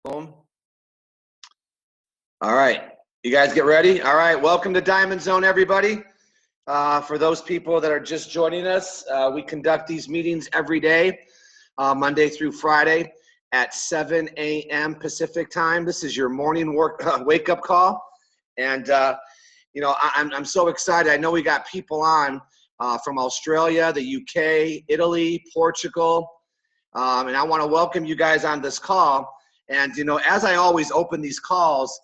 Boom. All right, you guys get ready? All right, welcome to Diamond Zone, everybody. For those people that are just joining us, we conduct these meetings every day, Monday through Friday at 7 a.m. Pacific time. This is your morning wake-up call. And, I'm so excited. I know we got people on from Australia, the UK, Italy, Portugal, and I want to welcome you guys on this call. And, as I always open these calls,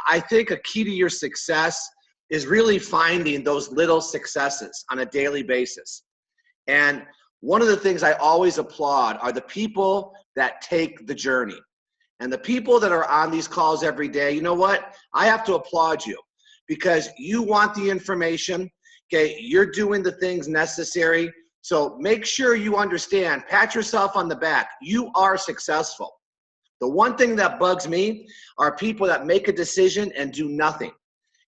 I think a key to your success is really finding those little successes on a daily basis. And one of the things I always applaud are the people that take the journey. And the people that are on these calls every day, you know what? I have to applaud you because you want the information, okay? You're doing the things necessary. So make sure you understand, pat yourself on the back. You are successful. The one thing that bugs me are people that make a decision and do nothing.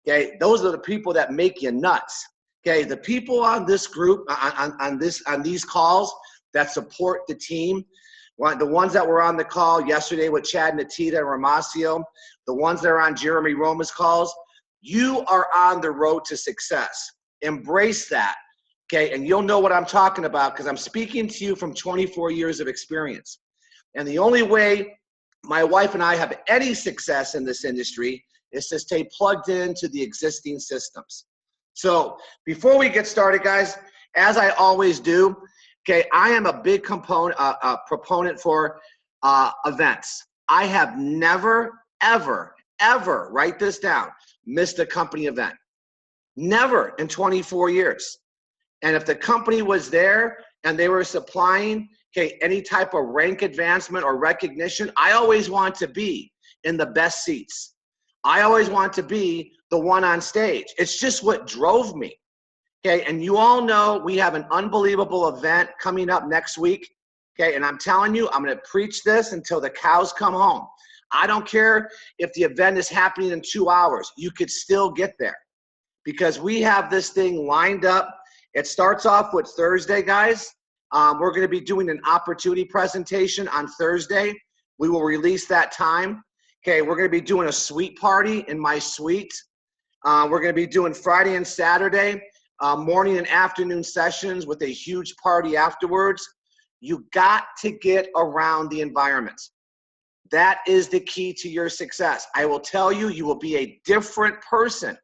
Okay, those are the people that make you nuts. Okay, the people on this group, on these calls that support the team, the ones that were on the call yesterday with Chad, Natita, and Ramasio, the ones that are on Jeremy Roma's calls, you are on the road to success. Embrace that. Okay, and you'll know what I'm talking about because I'm speaking to you from 24 years of experience. And the only way my wife and I have any success in this industry is to stay plugged into the existing systems. So before we get started, guys, as I always do, okay, I am a big proponent for events. I have never, ever, write this down, missed a company event. Never in 24 years. And if the company was there and they were supplying any type of rank advancement or recognition, I always want to be in the best seats. I always want to be the one on stage. It's just what drove me. Okay, and you all know we have an unbelievable event coming up next week. Okay, and I'm telling you, I'm going to preach this until the cows come home. I don't care if the event is happening in 2 hours. You could still get there because we have this thing lined up. It starts off with Thursday, guys. We're going to be doing an opportunity presentation on Thursday. We will release that time. Okay, we're going to be doing a suite party in my suite. We're going to be doing Friday and Saturday morning and afternoon sessions with a huge party afterwards. You got to get around the environment. That is the key to your success. I will tell you, you will be a different person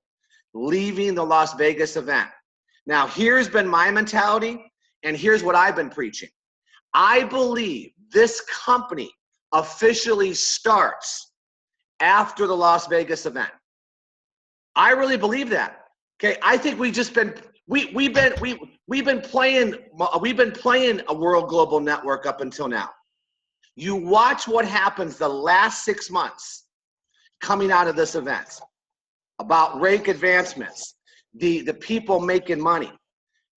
leaving the Las Vegas event. Now, here's been my mentality. And here's what I've been preaching. I believe this company officially starts after the Las Vegas event. I really believe that. Okay, I think we've been playing a World Global Network up until now. You watch what happens the last 6 months coming out of this event about rank advancements, the people making money.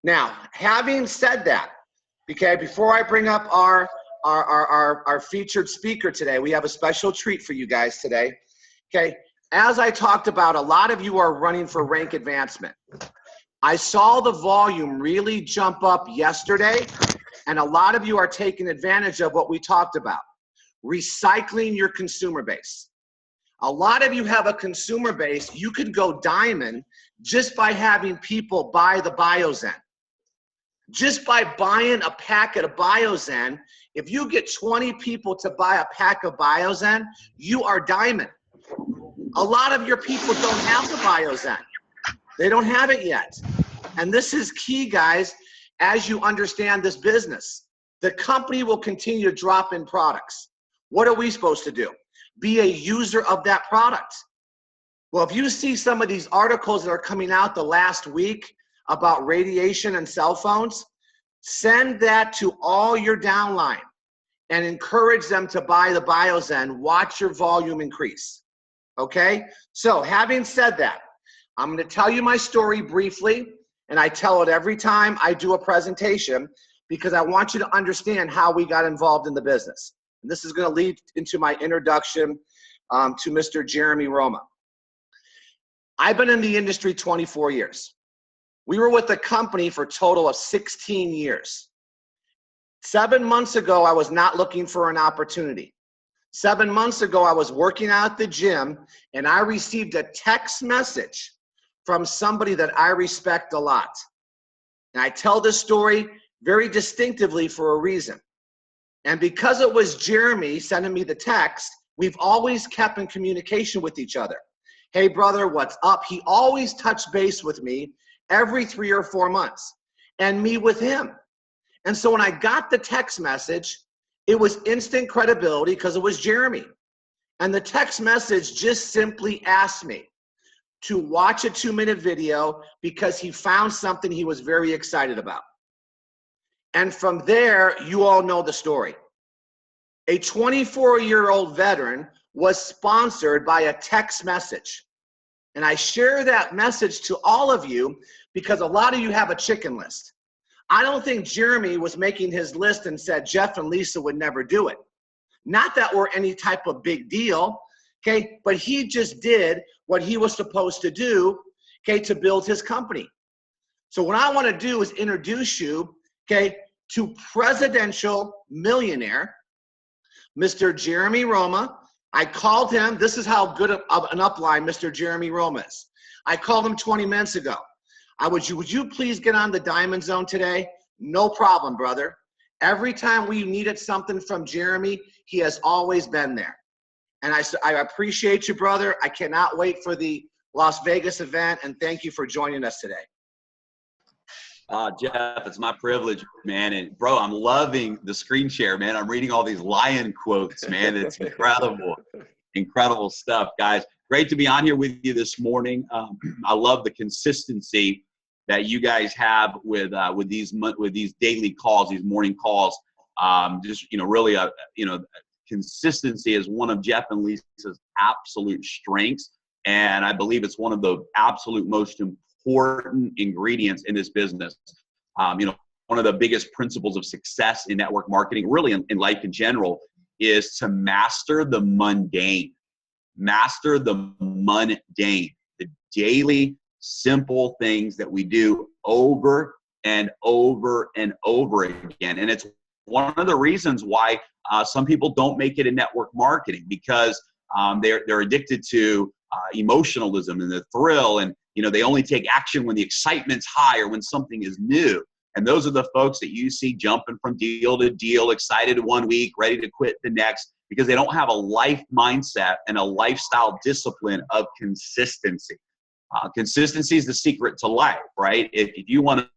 Now, having said that, okay, before I bring up our featured speaker today, we have a special treat for you guys today. Okay, as I talked about, a lot of you are running for rank advancement. I saw the volume really jump up yesterday, and a lot of you are taking advantage of what we talked about, recycling your consumer base. A lot of you have a consumer base. You could go diamond just by having people buy the Biozen. Just by buying a packet of Biozen, if you get 20 people to buy a pack of Biozen, you are diamond. A lot of your people don't have the Biozen. They don't have it yet. And this is key, guys, as you understand this business. The company will continue to drop in products. What are we supposed to do? Be a user of that product. Well, if you see some of these articles that are coming out the last week about radiation and cell phones, send that to all your downline and encourage them to buy the Biozen. Watch your volume increase. Okay? So having said that, I'm going to tell you my story briefly, and I tell it every time I do a presentation because I want you to understand how we got involved in the business. And this is going to lead into my introduction to Mr. Jeremy Roma. I've been in the industry 24 years. We were with the company for a total of 16 years. 7 months ago, I was not looking for an opportunity. 7 months ago, I was working out at the gym and I received a text message from somebody that I respect a lot. And I tell this story very distinctively for a reason. And because it was Jeremy sending me the text, we've always kept in communication with each other. Hey, brother, what's up? He always touched base with me every 3 or 4 months, and me with him. And so when I got the text message, it was instant credibility because it was Jeremy. And the text message just simply asked me to watch a 2-minute video because he found something he was very excited about. And from there, you all know the story. A 24-year-old veteran was sponsored by a text message. And I share that message to all of you because a lot of you have a chicken list. I don't think Jeremy was making his list and said Jeff and Lisa would never do it. Not that we're any type of big deal, okay? But he just did what he was supposed to do, okay, to build his company. So what I want to do is introduce you, okay, to presidential millionaire, Mr. Jeremy ROMA. I called him. This is how good of an upline Mr. Jeremy ROMA is. I called him 20 minutes ago. Would you please get on the Diamond Zone today? No problem, brother. Every time we needed something from Jeremy, he has always been there. And I appreciate you, brother. I cannot wait for the Las Vegas event, and thank you for joining us today. Jeff, it's my privilege, man. And bro, I'm loving the screen share, man. I'm reading all these lion quotes, man. It's incredible, incredible stuff, guys. Great to be on here with you this morning. I love the consistency that you guys have with these daily calls, these morning calls. Just really consistency is one of Jeff and Lisa's absolute strengths, and I believe it's one of the absolute most important ingredients in this business. One of the biggest principles of success in network marketing, really in life in general, is to master the mundane. Master the mundane, the daily, simple things that we do over and over and over again. And it's one of the reasons why some people don't make it in network marketing, because they're addicted to emotionalism and the thrill, and they only take action when the excitement's high or when something is new. And those are the folks that you see jumping from deal to deal, excited 1 week, ready to quit the next, because they don't have a life mindset and a lifestyle discipline of consistency. Consistency is the secret to life, right? If you want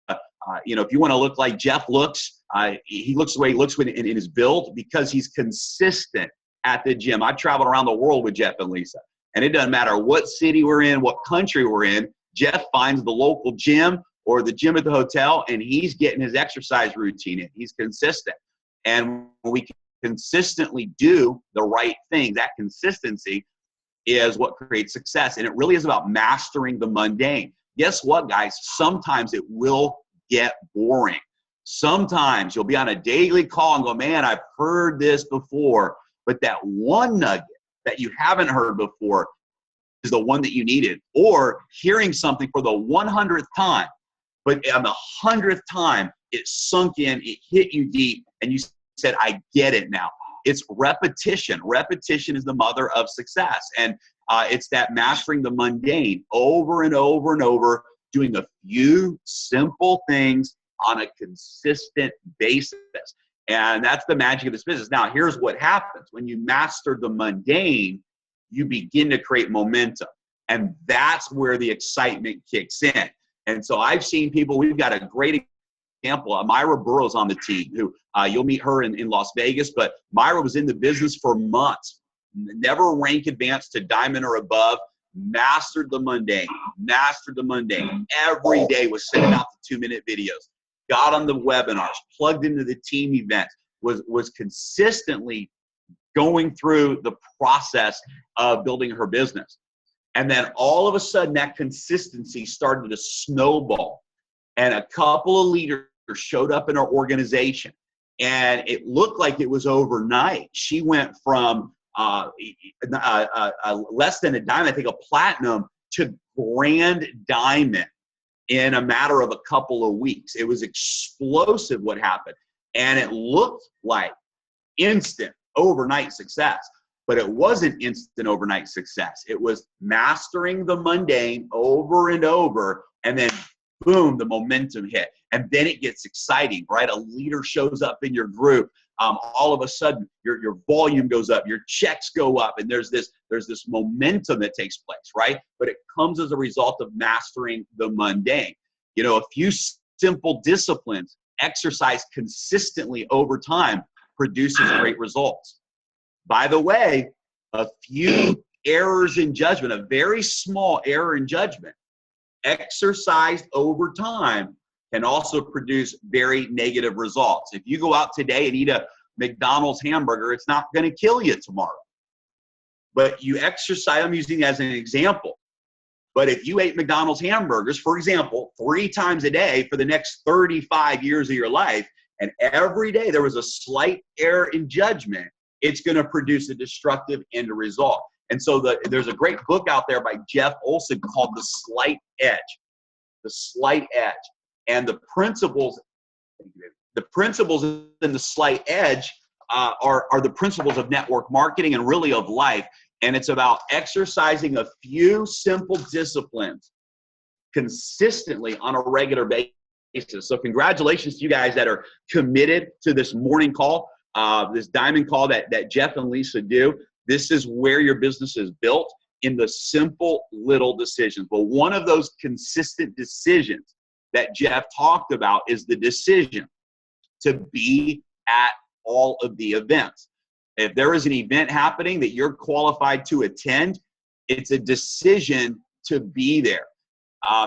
to, if you want to look like Jeff looks, he looks the way he looks in his build because he's consistent at the gym. I've traveled around the world with Jeff and Lisa, and it doesn't matter what city we're in, what country we're in. Jeff finds the local gym or the gym at the hotel, and he's getting his exercise routine in. He's consistent. And when we consistently do the right things, that consistency is what creates success. And it really is about mastering the mundane. Guess what, guys? Sometimes it will get boring. Sometimes you'll be on a daily call and go, man, I've heard this before. But that one nugget that you haven't heard before is the one that you needed. Or hearing something for the 100th time, but on the 100th time, it sunk in, it hit you deep, and you said, I get it now. It's repetition. Repetition is the mother of success. And it's that mastering the mundane over and over and over, doing a few simple things on a consistent basis. And that's the magic of this business. Now, here's what happens. When you master the mundane, you begin to create momentum. And that's where the excitement kicks in. And so I've seen people, we've got a great example. Myra Burroughs on the team, who you'll meet her in Las Vegas, but Myra was in the business for months, never rank advanced to diamond or above, mastered the mundane, Every day was sending out the 2-minute videos, got on the webinars, plugged into the team events, was consistently going through the process of building her business. And then all of a sudden that consistency started to snowball, and a couple of leaders showed up in our organization, and it looked like it was overnight. She went from less than a diamond, I think a platinum, to grand diamond in a matter of a couple of weeks. It was explosive what happened. And it looked like instant overnight success. But it wasn't instant overnight success. It was mastering the mundane over and over, and then boom, the momentum hit. And then it gets exciting, right? A leader shows up in your group. All of a sudden, your volume goes up, your checks go up, and there's this momentum that takes place, right? But it comes as a result of mastering the mundane. You know, a few simple disciplines exercised consistently over time produces great results. By the way, a few errors in judgment, a very small error in judgment, exercised over time can also produce very negative results. If you go out today and eat a McDonald's hamburger, it's not going to kill you tomorrow. But you exercise, I'm using it as an example. But if you ate McDonald's hamburgers, for example, 3 times a day for the next 35 years of your life, and every day there was a slight error in judgment, it's going to produce a destructive end result. And so there's a great book out there by Jeff Olson called The Slight Edge. The Slight Edge. And the principles in The Slight Edge are the principles of network marketing and really of life. And it's about exercising a few simple disciplines consistently on a regular basis. So congratulations to you guys that are committed to this morning call, this diamond call that Jeff and Lisa do. This is where your business is built, in the simple little decisions. But one of those consistent decisions that Jeff talked about is the decision to be at all of the events. If there is an event happening that you're qualified to attend, it's a decision to be there.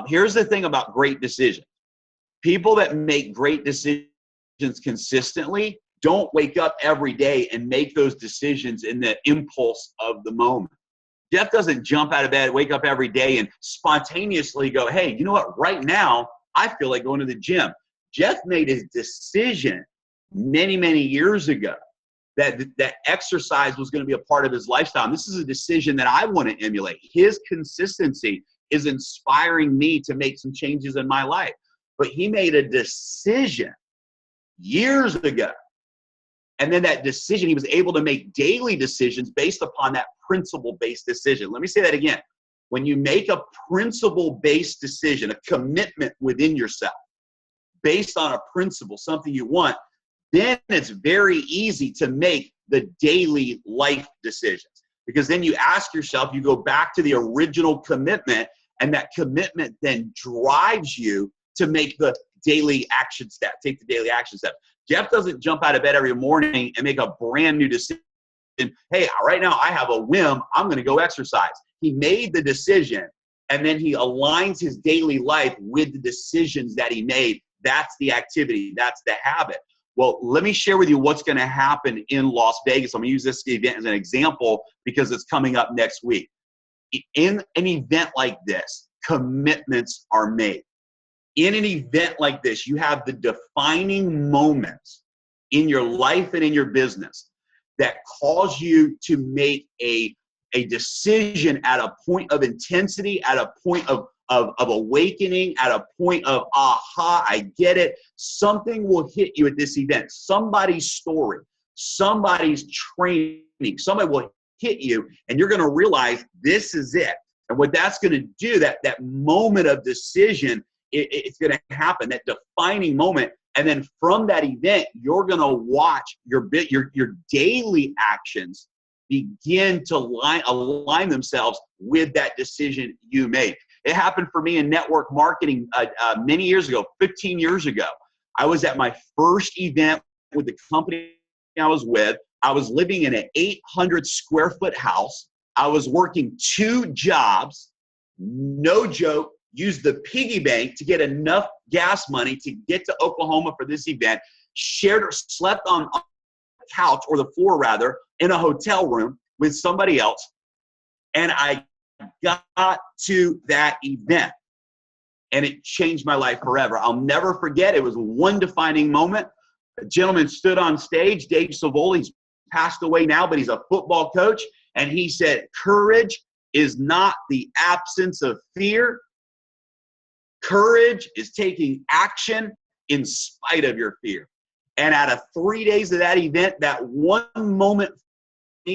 Here's the thing about great decisions. People that make great decisions consistently don't wake up every day and make those decisions in the impulse of the moment. Jeff doesn't jump out of bed, wake up every day and spontaneously go, hey, you know what? Right now, I feel like going to the gym. Jeff made his decision many, many years ago that exercise was going to be a part of his lifestyle. And this is a decision that I want to emulate. His consistency is inspiring me to make some changes in my life. But he made a decision years ago. And then that decision, he was able to make daily decisions based upon that principle-based decision. Let me say that again. When you make a principle-based decision, a commitment within yourself, based on a principle, something you want, then it's very easy to make the daily life decisions. Because then you ask yourself, you go back to the original commitment, and that commitment then drives you to make the daily action step, take the daily action step. Jeff doesn't jump out of bed every morning and make a brand new decision. Hey, right now I have a whim, I'm going to go exercise. He made the decision, and then he aligns his daily life with the decisions that he made. That's the activity. That's the habit. Well, let me share with you what's going to happen in Las Vegas. I'm going to use this event as an example because it's coming up next week. In an event like this, commitments are made. In an event like this, you have the defining moments in your life and in your business that cause you to make a decision at a point of intensity, at a point of awakening, at a point of, aha, I get it. Something will hit you at this event. Somebody's story, somebody's training, somebody will hit you, and you're going to realize this is it. And what that's going to do, that moment of decision, it's going to happen, that defining moment. And then from that event, you're going to watch your daily actions begin to align themselves with that decision you made. It happened for me in network marketing many years ago, 15 years ago. I was at my first event with the company I was with. I was living in an 800 square foot house. I was working 2 jobs, no joke, used the piggy bank to get enough gas money to get to Oklahoma for this event, slept on the couch, or the floor rather, in a hotel room with somebody else. And I got to that event, and it changed my life forever. I'll never forget. It was one defining moment. A gentleman stood on stage, Dave Savoli. He's passed away now, but he's a football coach. And he said, courage is not the absence of fear. Courage is taking action in spite of your fear. And out of 3 days of that event, that one moment,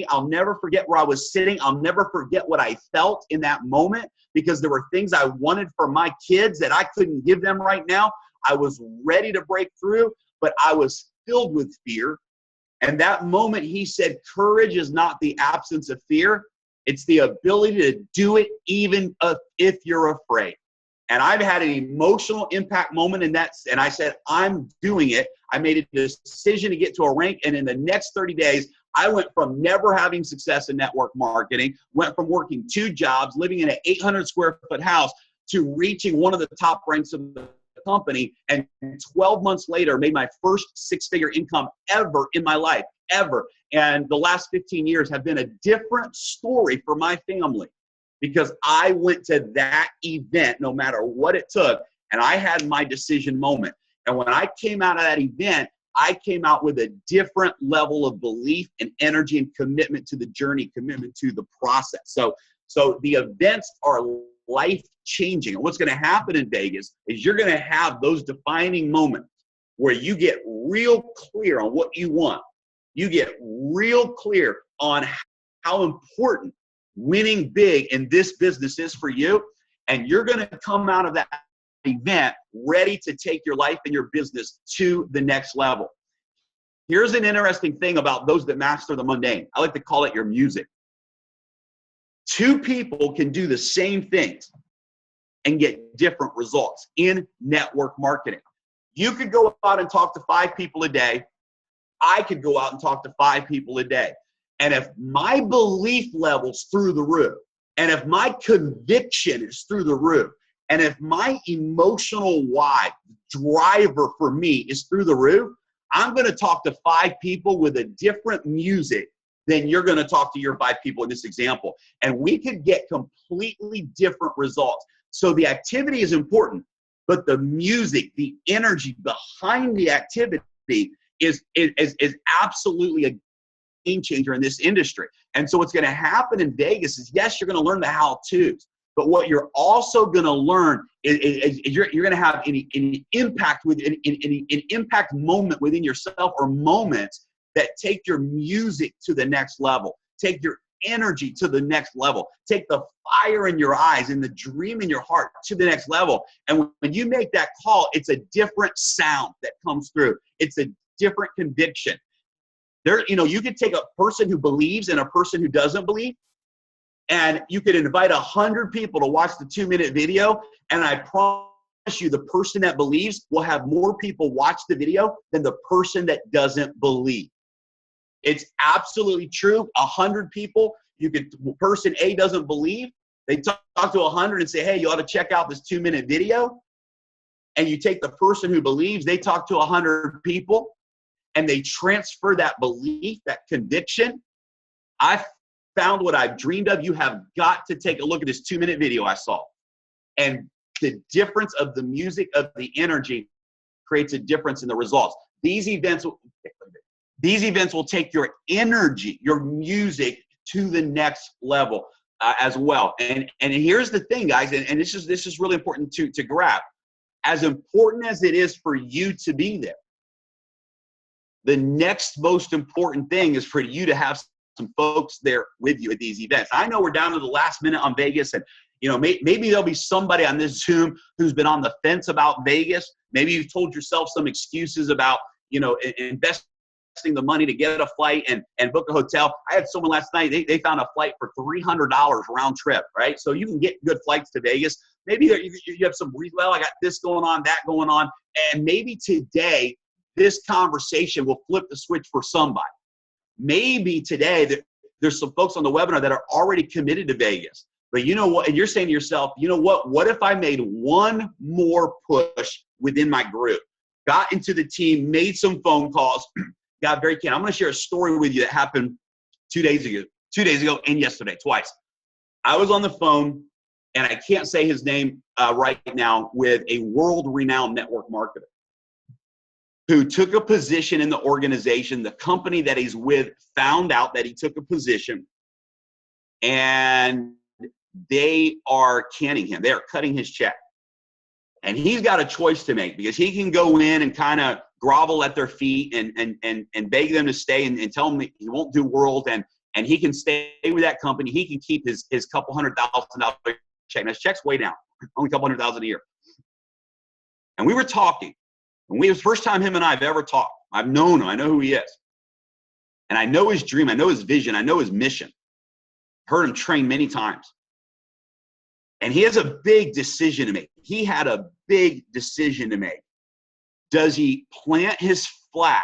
I'll never forget where I was sitting. I'll never forget what I felt in that moment, because there were things I wanted for my kids that I couldn't give them right now. I was ready to break through, but I was filled with fear. And that moment, he said, courage is not the absence of fear. It's the ability to do it even if you're afraid. And I've had an emotional impact moment in that. And I said, I'm doing it. I made a decision to get to a rank. And in the next 30 days, I went from never having success in network marketing, went from working 2 jobs, living in an 800 square foot house, to reaching one of the top ranks of the company. And 12 months later, made my first 6-figure income ever in my life, ever. And the last 15 years have been a different story for my family, because I went to that event no matter what it took, and I had my decision moment. And when I came out of that event, I came out with a different level of belief and energy and commitment to the journey, commitment to the process. So the events are life-changing. And what's going to happen in Vegas is you're going to have those defining moments where you get real clear on what you want. You get real clear on how important winning big in this business is for you. And you're going to come out of that event ready to take your life and your business to the next level. Here's an interesting thing about those that master the mundane. I like to call it your music. 2 people can do the same things and get different results in network marketing. You could go out and talk to 5 people a day. I could go out and talk to 5 people a day. And if my belief level's through the roof, and if my conviction is through the roof, and if my emotional why driver for me is through the roof, I'm going to talk to 5 people with a different music than you're going to talk to your 5 people in this example. And we could get completely different results. So the activity is important, but the music, the energy behind the activity is absolutely a game changer in this industry. And so what's going to happen in Vegas is, yes, you're going to learn the how-tos, but what you're also going to learn is you're going to have an impact with an impact moment within yourself, or moments that take your music to the next level, take your energy to the next level, take the fire in your eyes and the dream in your heart to the next level. And when you make that call, it's a different sound that comes through. It's a different conviction. You could take a person who believes and a person who doesn't believe, and you could invite 100 people to watch the 2-minute video, and I promise you the person that believes will have more people watch the video than the person that doesn't believe. It's absolutely true. 100 people, person A doesn't believe, they talk to 100 and say, hey, you ought to check out this 2-minute video. And you take the person who believes, they talk to 100 people, and they transfer that belief, that conviction. I found what I've dreamed of. You have got to take a look at this 2-minute video I saw. And the difference of the music, of the energy, creates a difference in the results. These events will take your energy, your music, to the next level as well. And here's the thing, guys, and this is really important to grab. As important as it is for you to be there, the next most important thing is for you to have some folks there with you at these events. I know we're down to the last minute on Vegas, and maybe there'll be somebody on this Zoom who's been on the fence about Vegas. Maybe you've told yourself some excuses about investing the money to get a flight and book a hotel. I had someone last night, they found a flight for $300 round trip, right? So you can get good flights to Vegas. Maybe you have some reason, well, I got this going on, that going on, and maybe today this conversation will flip the switch for somebody. Maybe today there's some folks on the webinar that are already committed to Vegas. But you know what? And you're saying to yourself, you know what? What if I made one more push within my group, got into the team, made some phone calls, got very keen. I'm going to share a story with you that happened 2 days ago and yesterday, twice. I was on the phone, and I can't say his name right now, with a world-renowned network marketer who took a position in the organization. The company that he's with found out that he took a position, and they are canning him. They are cutting his check. And he's got a choice to make, because he can go in and kind of grovel at their feet and beg them to stay and tell them that he won't do world and he can stay with that company. He can keep his couple $100,000 check. Now, his check's way down, only a couple $100,000 a year. And we were talking, and it was the first time him and I have ever talked. I've known him. I know who he is. And I know his dream. I know his vision. I know his mission. Heard him train many times. And he has a big decision to make. He had a big decision to make. Does he plant his flag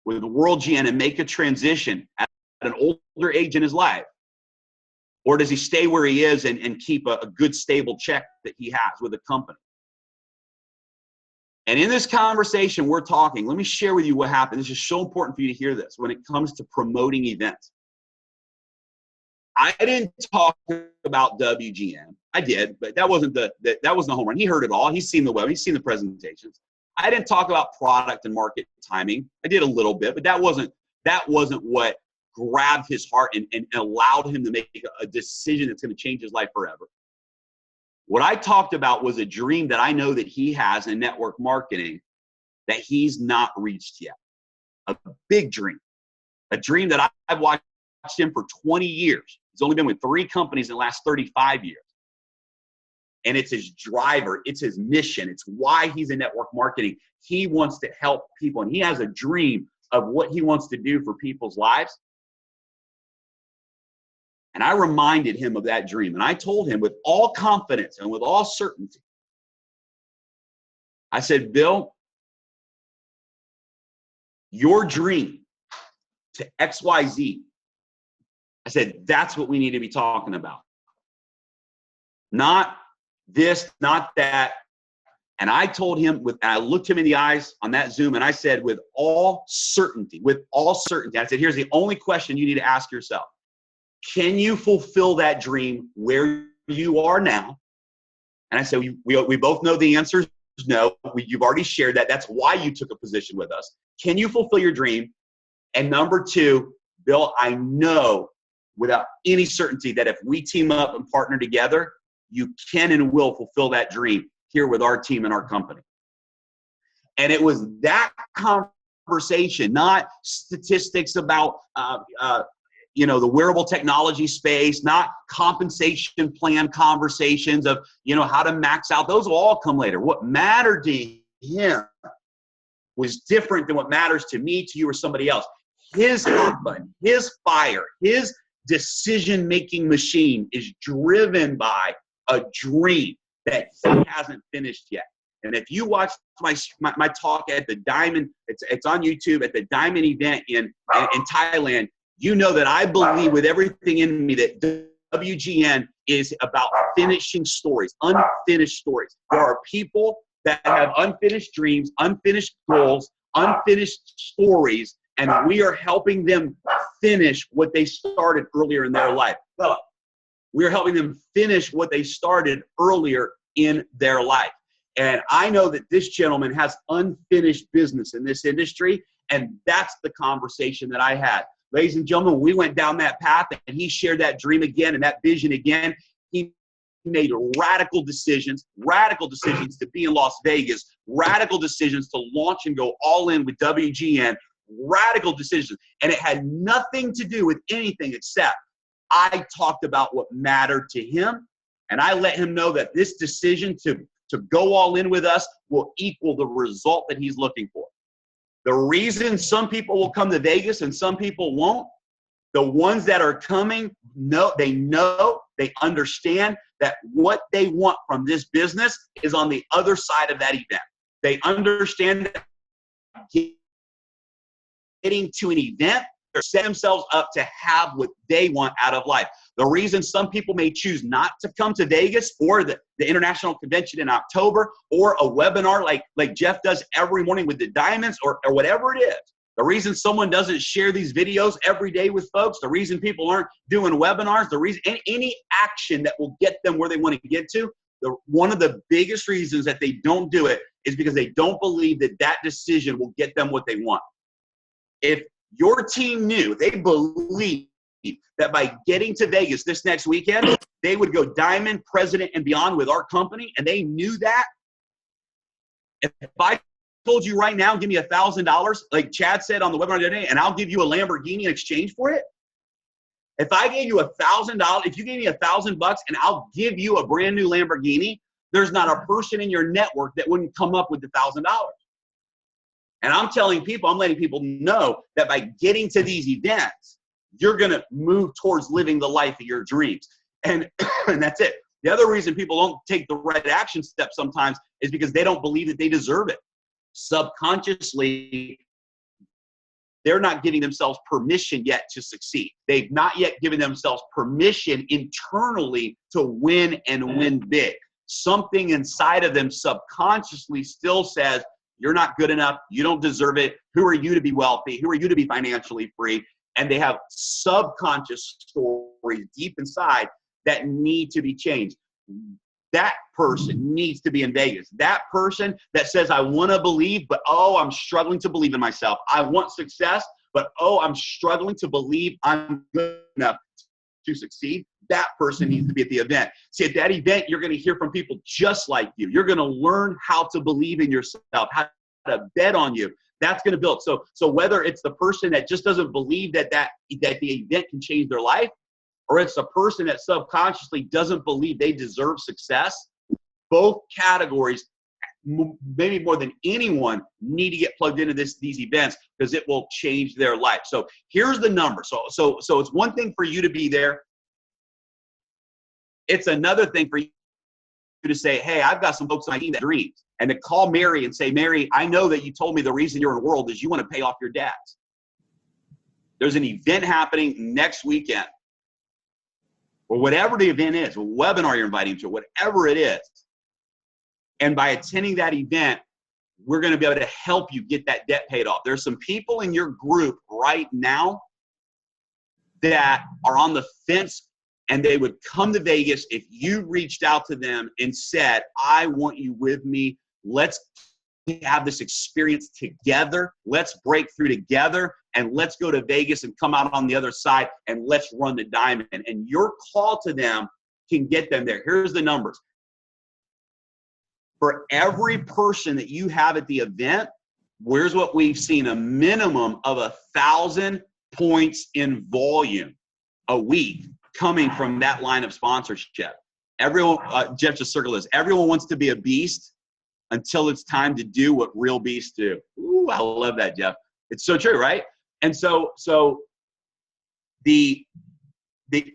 with the World GN and make a transition at an older age in his life? Or does he stay where he is and keep a good, stable check that he has with a company? And in this conversation, we're talking. Let me share with you what happened. This is so important for you to hear this when it comes to promoting events. I didn't talk about WGN. I did, but that wasn't the home run. He heard it all. He's seen the web. He's seen the presentations. I didn't talk about product and market timing. I did a little bit, but that wasn't what grabbed his heart and allowed him to make a decision that's going to change his life forever. What I talked about was a dream that I know that he has in network marketing that he's not reached yet. A big dream. A dream that I've watched him for 20 years. He's only been with 3 companies in the last 35 years. And it's his driver. It's his mission. It's why he's in network marketing. He wants to help people, and he has a dream of what he wants to do for people's lives. And I reminded him of that dream. And I told him with all confidence and with all certainty, I said, Bill, your dream to XYZ, I said, that's what we need to be talking about. Not this, not that. And I told him, I looked him in the eyes on that Zoom, and I said, with all certainty, I said, here's the only question you need to ask yourself. Can you fulfill that dream where you are now? And I said, we both know the answer is no. You've already shared that. That's why you took a position with us. Can you fulfill your dream? And number 2, Bill, I know without any certainty that if we team up and partner together, you can and will fulfill that dream here with our team and our company. And it was that conversation, not statistics about the wearable technology space, not compensation plan conversations of, how to max out. Those will all come later. What mattered to him was different than what matters to me, to you, or somebody else. His hot button, his fire, his decision-making machine is driven by a dream that he hasn't finished yet. And if you watch my talk at the Diamond, it's on YouTube, at the Diamond event in Thailand, you know that I believe with everything in me that WGN is about finishing stories, unfinished stories. There are people that have unfinished dreams, unfinished goals, unfinished stories, and we are helping them finish what they started earlier in their life. We are helping them finish what they started earlier in their life. And I know that this gentleman has unfinished business in this industry, and that's the conversation that I had. Ladies and gentlemen, we went down that path, and he shared that dream again and that vision again. He made radical decisions to be in Las Vegas, radical decisions to launch and go all in with WGN, radical decisions. And it had nothing to do with anything except I talked about what mattered to him, and I let him know that this decision to go all in with us will equal the result that he's looking for. The reason some people will come to Vegas and some people won't, the ones that are coming, they understand that what they want from this business is on the other side of that event. They understand that getting to an event, they're setting themselves up to have what they want out of life. The reason some people may choose not to come to Vegas or the international convention in October or a webinar like Jeff does every morning with the Diamonds or whatever it is. The reason someone doesn't share these videos every day with folks, the reason people aren't doing webinars, the reason any action that will get them where they want to get to, one of the biggest reasons that they don't do it is because they don't believe that decision will get them what they want. If your team knew, they believe that by getting to Vegas this next weekend, they would go Diamond, President, and beyond with our company, and they knew that. If I told you right now, give me $1,000, like Chad said on the webinar today, and I'll give you a Lamborghini in exchange for it. If I gave you $1,000, if you gave me $1,000 and I'll give you a brand new Lamborghini, there's not a person in your network that wouldn't come up with the $1,000. And I'm telling people, I'm letting people know that by getting to these events, you're going to move towards living the life of your dreams. And that's it. The other reason people don't take the right action step sometimes is because they don't believe that they deserve it. Subconsciously, they're not giving themselves permission yet to succeed. They've not yet given themselves permission internally to win and win big. Something inside of them subconsciously still says, you're not good enough. You don't deserve it. Who are you to be wealthy? Who are you to be financially free? And they have subconscious stories deep inside that need to be changed. That person needs to be in Vegas. That person that says, I want to believe, but oh, I'm struggling to believe in myself. I want success, but oh, I'm struggling to believe I'm good enough to succeed. That person needs to be at the event. See, at that event, you're going to hear from people just like you. You're going to learn how to believe in yourself, how to bet on you. That's going to build. So whether it's the person that just doesn't believe that the event can change their life, or it's a person that subconsciously doesn't believe they deserve success, both categories, maybe more than anyone, need to get plugged into these events because it will change their life. So here's the number. So it's one thing for you to be there. It's another thing for you to say, hey, I've got some folks on my team that dreams, and to call Mary and say, Mary, I know that you told me the reason you're in the world is you want to pay off your debts. There's an event happening next weekend, or whatever the event is, a webinar you're inviting to, whatever it is. And by attending that event, we're going to be able to help you get that debt paid off. There's some people in your group right now that are on the fence, and they would come to Vegas if you reached out to them and said, I want you with me. Let's have this experience together. Let's break through together, and let's go to Vegas and come out on the other side, and let's run the diamond. And your call to them can get them there. Here's the numbers. For every person that you have at the event, here's what we've seen: a minimum of 1,000 points in volume a week coming from that line of sponsorship. Everyone, Jeff just circled this. Everyone wants to be a beast until it's time to do what real beasts do. Ooh, I love that, Jeff. It's so true, right? And so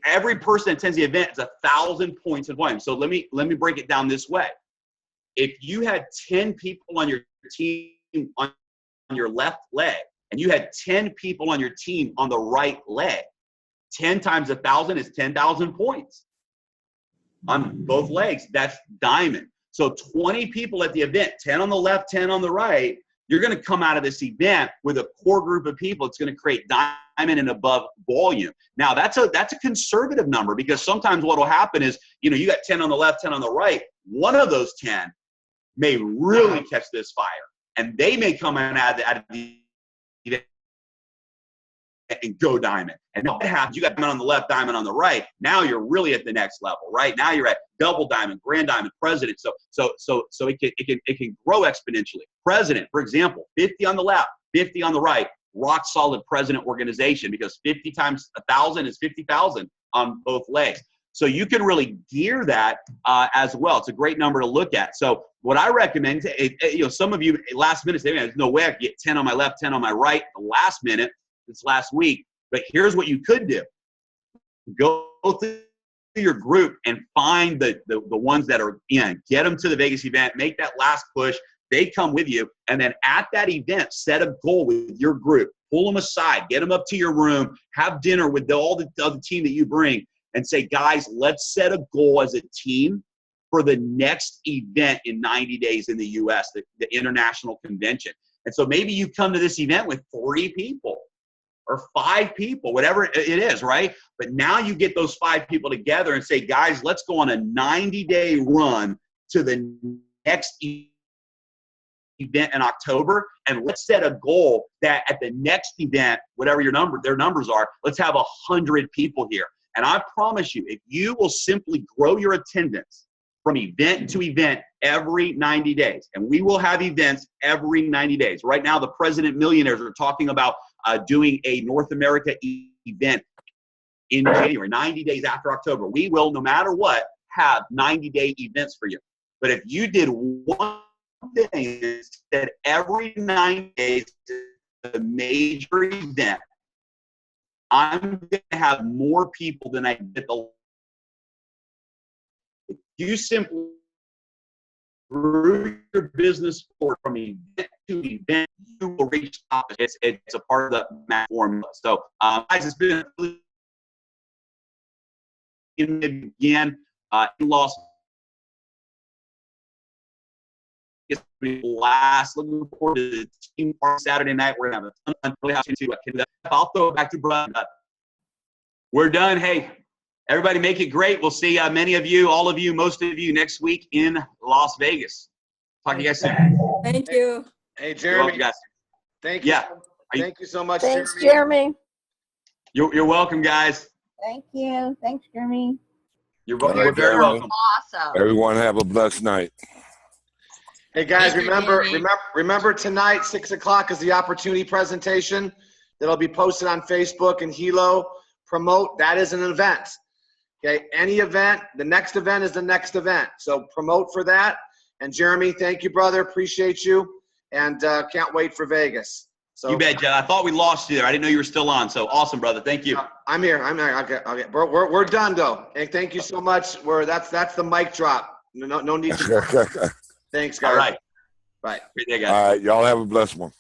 every person that attends the event is 1,000 points in volume. So let me break it down this way. If you had 10 people on your team on your left leg, and you had 10 people on your team on the right leg, 10 times 1,000 is 10,000 points on both legs. That's diamond. So 20 people at the event, 10 on the left, 10 on the right. You're going to come out of this event with a core group of people. It's going to create diamond and above volume. Now that's a conservative number, because sometimes what will happen is, you got 10 on the left, 10 on the right. One of those 10 may really catch this fire, and they may come out of the event and go diamond. And what happens? You got diamond on the left, diamond on the right. Now you're really at the next level, right? Now you're at double diamond, grand diamond, president. So it can grow exponentially. President, for example, 50 on the left, 50 on the right, rock solid president organization, because 50 times 1,000 is 50,000 on both legs. So you can really gear that as well. It's a great number to look at. So what I recommend, some of you last minute say, there's no way I can get 10 on my left, 10 on my right the last minute. This last week. But here's what you could do. Go through your group and find the ones that are in. Get them to the Vegas event. Make that last push. They come with you. And then at that event, set a goal with your group. Pull them aside. Get them up to your room. Have dinner with all the other team that you bring. And say, guys, let's set a goal as a team for the next event in 90 days in the U.S., the international convention. And so maybe you come to this event with 3 people. Or 5 people, whatever it is, right? But now you get those 5 people together and say, guys, let's go on a 90-day run to the next event in October, and let's set a goal that at the next event, whatever their numbers are, let's have 100 people here. And I promise you, if you will simply grow your attendance from event to event every 90 days. And we will have events every 90 days. Right now, the President Millionaires are talking about doing a North America event in January, 90 days after October. We will, no matter what, have 90-day events for you. But if you did one thing instead, every 90 days, a major event, I'm going to have more people than I did the. If you simply grew your business forward from event to event, you will reach top. It's a part of the math formula. So, guys, it's been again in Las Vegas. Last, looking forward to the team party Saturday night. We're gonna have a ton of fun. Really happy to I'll throw it back to Brad. We're done. Hey, everybody, make it great. We'll see many of you, all of you, most of you next week in Las Vegas. Talk to you guys soon. Thank you. Hey, Jeremy. Guys. Thank you. Yeah. Thank you so much, Thanks, Jeremy. Jeremy. You're welcome, guys. Thank you. Thanks, Jeremy. You're All right, very Jeremy. welcome. Awesome. Everyone have a blessed night. Hey guys, Thank you, remember, Jeremy. remember tonight, 6 o'clock is the opportunity presentation that'll be posted on Facebook and Hilo. Promote, that is an event. Okay, any event, the next event is the next event. So promote for that. And Jeremy, thank you, brother. Appreciate you. And can't wait for Vegas. So You bet, Jeff. I thought we lost you there. I didn't know you were still on. So awesome, brother. Thank you. I'm here. Okay. We're done though. Hey, thank you so much. That's the mic drop. No need to. Thanks, guys. All right. Bye. Great day, guys. All right, y'all have a blessed one.